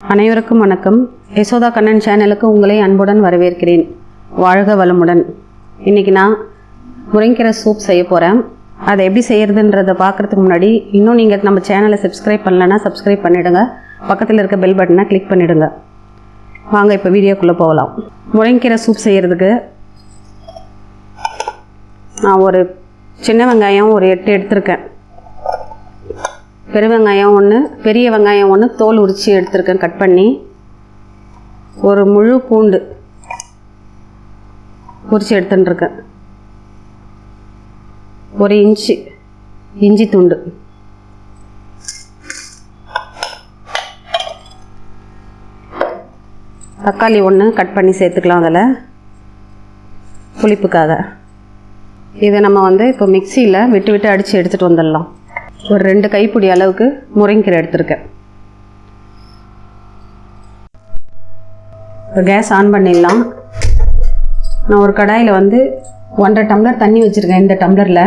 அனைவருக்கும் வணக்கம். யசோதா கண்ணன் சேனலுக்கு உங்களை அன்புடன் வரவேற்கிறேன். வாழ்க வளமுடன். இன்றைக்கி நான் முருங்கைக்கீரை சூப் செய்ய போகிறேன். அதை எப்படி செய்கிறதுன்றதை பார்க்குறதுக்கு முன்னாடி இன்னும் நீங்கள் நம்ம சேனலை சப்ஸ்கிரைப் பண்ணலைன்னா சப்ஸ்கிரைப் பண்ணிவிடுங்க. பக்கத்தில் இருக்க பெல் பட்டனை கிளிக் பண்ணிவிடுங்க. வாங்க இப்போ வீடியோக்குள்ளே போகலாம். முருங்கைக்கீரை சூப் செய்கிறதுக்கு நான் ஒரு சின்ன வெங்காயம் ஒரு 8 எடுத்திருக்கேன். பெருவெங்காயம் 1, பெரிய வெங்காயம் 1 தோல் உரித்து எடுத்துருக்கேன் கட் பண்ணி. ஒரு முழு பூண்டு உரித்து எடுத்துட்டுருக்கேன். 1 இன்ச்சு இஞ்சி துண்டு, தக்காளி 1 கட் பண்ணி சேர்த்துக்கலாம் அதில் புளிப்புக்காக. இதை நம்ம இப்போ மிக்சியில் விட்டு விட்டு அடித்து எடுத்துகிட்டு வந்துடலாம். ஒரு 2 கைப்பிடி அளவுக்கு முருங்கைக்கீரை எடுத்துருக்கேன். இப்போ கேஸ் ஆன் பண்ணிடலாம். நான் ஒரு கடாயில் 1.5 டம்ளர் தண்ணி வச்சுருக்கேன். இந்த டம்ளரில்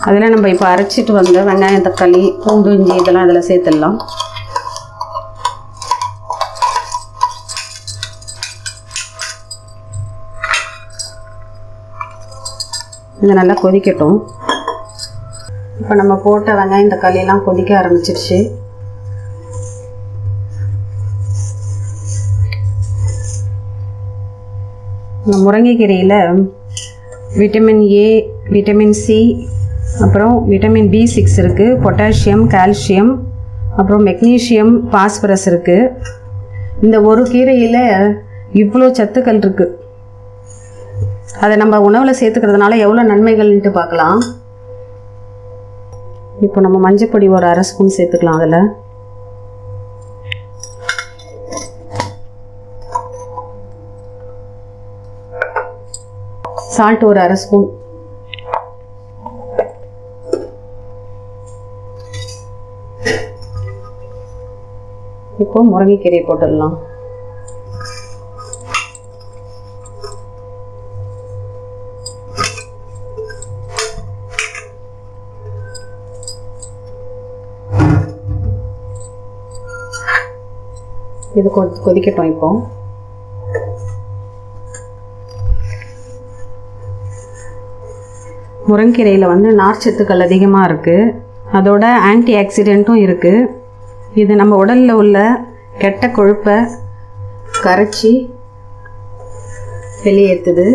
அதில் நம்ம இப்போ அரைச்சிட்டு வந்த வெங்காயம், தக்காளி, பூண்டு, இஞ்சி இதெல்லாம் அதில் சேர்த்துடலாம். இது நல்லா கொதிக்கட்டும். இப்போ நம்ம போட்ட வெங்காயம் தக்காளியெல்லாம் கொதிக்க ஆரம்பிச்சிருச்சு. இந்த முருங்கைக்கீரையில் விட்டமின் ஏ, விட்டமின் சி, அப்புறம் விட்டமின் B6 இருக்குது, பொட்டாசியம், கால்சியம், அப்புறம் மெக்னீஷியம், பாஸ்பரஸ் இருக்குது. இந்த ஒரு கீரையில் இவ்வளோ சத்துக்கள் இருக்குது. அதை நம்ம உணவில் சேர்த்துக்கிறதுனால எவ்வளோ நன்மைகள்ன்ட்டு பார்க்கலாம். இப்போ நம்ம மஞ்சப்பொடி ஒரு 1/2 ஸ்பூன் சேர்த்துக்கலாம். அதில் சால்ட் ஒரு 1/2 ஸ்பூன். இப்போ முருங்கைக்கீரை போட்டுடலாம். இது கொதிக்கட்டும். இப்போ முருங்கைக்கீரையில் நார்ச்சத்துக்கள் அதிகமாக இருக்குது. அதோட ஆன்டி ஆக்சிடென்ட்டும் இருக்குது. இது நம்ம உடலில் உள்ள கெட்ட கொழுப்பை கரைச்சி வெளியேற்றுது.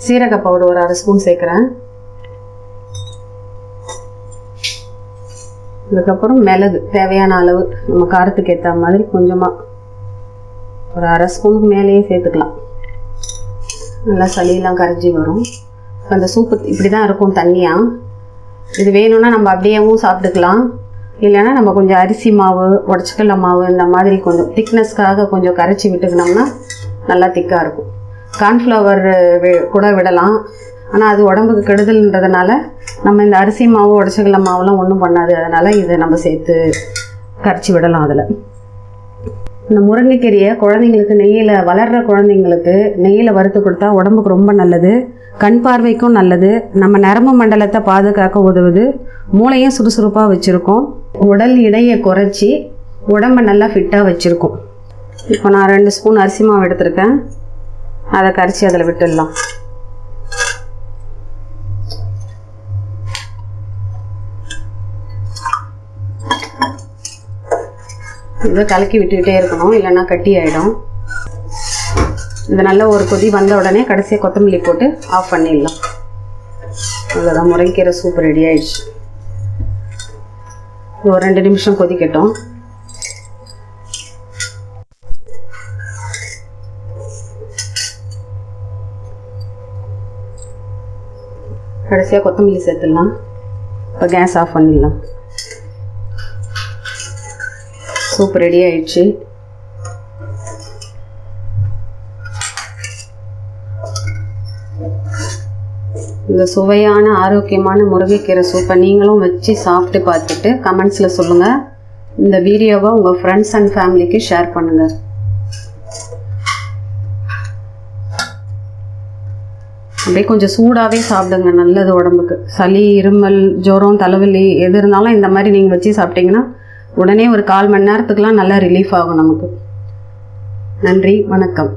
சீரக பவுடர் ஒரு 1/2 ஸ்பூன் சேர்க்குறேன். அதுக்கப்புறம் மிளகு தேவையான அளவு நம்ம காரத்துக்கு ஏற்ற மாதிரி கொஞ்சமாக ஒரு 1/2 ஸ்பூனுக்கு மேலேயே சேர்த்துக்கலாம். நல்லா சளியெல்லாம் கரைஞ்சி வரும். அந்த சூப்பு இப்படி தான் இருக்கும் தண்ணியாக. இது வேணும்னா நம்ம அப்படியேவும் சாப்பிட்டுக்கலாம். இல்லைன்னா நம்ம கொஞ்சம் அரிசி மாவு, உடச்சிக்கல்ல மாவு இந்த மாதிரி கொஞ்சம் திக்னஸ்க்காக கொஞ்சம் கரைச்சி விட்டுக்கினோம்னா நல்லா திக்காக இருக்கும். கார்ன்ஃப்ளவர் கூட விடலாம். ஆனால் அது உடம்புக்கு கெடுதல்ன்றதுனால நம்ம இந்த அரிசி மாவு, உடச்சக்கல்ல மாவுலாம் ஒன்றும் பண்ணாது. அதனால் இதை நம்ம சேர்த்து கரைச்சி விடலாம். அதில் இந்த முருங்கைக்கீரையை குழந்தைங்களுக்கு நெய்யில் வளர்கிற குழந்தைங்களுக்கு நெய்யில் வறுத்து கொடுத்தா உடம்புக்கு ரொம்ப நல்லது. கண் பார்வைக்கும் நல்லது. நம்ம நரம்பு மண்டலத்தை பாதுகாக்க உதவுது. மூளையும் சுறுசுறுப்பாக வச்சுருக்கோம். உடல் எடையை குறைச்சி உடம்பை நல்லா ஃபிட்டாக வச்சுருக்கோம். இப்போ நான் 2 ஸ்பூன் அரிசி மாவு எடுத்திருக்கேன். அதை கரைச்சி அதில் விட்டுடலாம். இதை கலக்கி விட்டுக்கிட்டே இருக்கணும், இல்லைன்னா கட்டி ஆகிடும். இது நல்ல ஒரு கொதி வந்த உடனே கடைசியாக கொத்தமல்லி போட்டு ஆஃப் பண்ணிடலாம். அவ்வளோதான், முருங்கைக்கீரை சூப் ரெடி ஆயிடுச்சு. இது ஒரு 2 நிமிஷம் கொதிக்கட்டும். கடைசியாக கொத்தமல்லி சேர்த்துடலாம். இப்போ கேஸ் ஆஃப் பண்ணிடலாம். சூப் ரெடி ஆயிடுச்சு. இந்த சுவையான ஆரோக்கியமான முருங்கைக்கீரை சூப்பை நீங்களும் வச்சு சாப்பிட்டு பார்த்துட்டு கமெண்ட்ஸில் சொல்லுங்கள். இந்த வீடியோவை உங்கள் ஃப்ரெண்ட்ஸ் அண்ட் ஃபேமிலிக்கு ஷேர் பண்ணுங்கள். அப்படியே கொஞ்சம் சூடாகவே சாப்பிடுங்க, நல்லது உடம்புக்கு. சளி, இருமல், ஜுரம், தலைவலி எது இருந்தாலும் இந்த மாதிரி நீங்கள் வச்சு சாப்பிட்டீங்கன்னா உடனே ஒரு 1/4 மணி நேரத்துக்குலாம் நல்லா ரிலீஃப் ஆகும் நமக்கு. நன்றி, வணக்கம்.